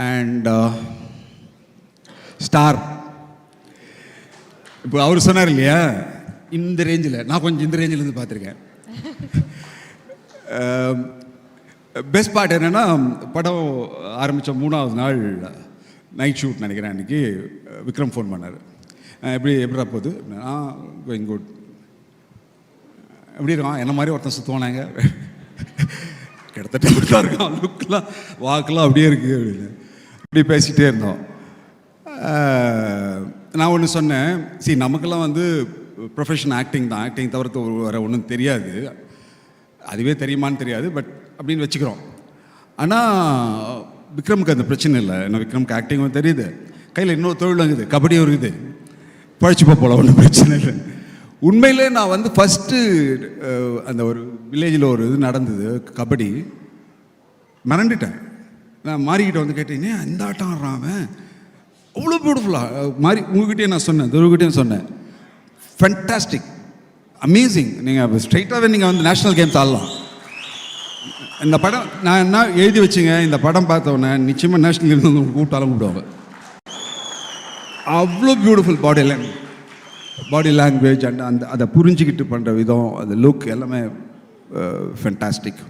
And star. இப்போ அவர் சொன்னார் இல்லையா, இந்த ரேஞ்சில் நான் கொஞ்சம் இந்த ரேஞ்சில் இருந்து பார்த்துருக்கேன். பெஸ்ட் பார்ட் என்னென்னா, படம் ஆரம்பித்த 3வது நாள் நைட் ஷூட் நினைக்கிறேன். அன்றைக்கி விக்ரம் ஃபோன் பண்ணார். எப்படிடா போகுது? Going good. எப்படி இருக்கான்? என்ன மாதிரி ஒருத்தன் சுற்றுவானாங்க, கிட்டத்தட்ட இப்படி தான் இருக்கான், லுக்கெலாம் வாக்கெலாம் அப்படியே இருக்குது அப்படின்னு இப்படி பேசிகிட்டே இருந்தோம். நான் ஒன்று சொன்னேன், நமக்கெல்லாம் வந்து ப்ரொஃபஷன் ஆக்டிங் தான், ஆக்டிங் தவிர்த்து வேறு ஒன்றும் தெரியாது, அதுவே தெரியுமான்னு தெரியாது, பட் அப்படின்னு வச்சுக்கிறோம். ஆனால் விக்ரமுக்கு அந்த பிரச்சனை இல்லை. ஏன்னா விக்ரமுக்கு ஆக்டிங்கும் தெரியுது, கையில் இன்னொரு தொழில் இருக்குது, கபடியும் இருக்குது, பழிச்சுப்போ போல, ஒன்றும் பிரச்சனை இல்லை. உண்மையிலே நான் வந்து ஃபஸ்ட்டு அந்த ஒரு வில்லேஜில் ஒரு இது நடந்தது, கபடி, மறந்துட்டேன். நான் மாறிக்கிட்ட வந்து கேட்டீங்க, இந்த ஆட்டம் ஆடுறான் அவ்வளோ பியூட்டிஃபுல்லாக மாறி. உங்ககிட்டயே நான் சொன்னேன், துருவகிட்டையும் சொன்னேன், ஃபென்டாஸ்டிக், அமேசிங். நீங்கள் ஸ்ட்ரைட்டாகவே நீங்கள் வந்து நேஷ்னல் கேம்ஸ் ஆடலாம். இந்த படம் நான் என்ன எழுதி வச்சுங்க, இந்த படம் பார்த்தோன்னே நிச்சயமாக நேஷ்னல் கேம்ஸ் வந்து உங்களுக்கு கூப்பிட்டாலும் கூப்பிடுவாங்க. அவ்வளோ பியூட்டிஃபுல் பாடி லாங்குவேஜ் அண்ட் அதை புரிஞ்சுக்கிட்டு பண்ணுற விதம், அந்த லுக் எல்லாமே ஃபென்டாஸ்டிக்.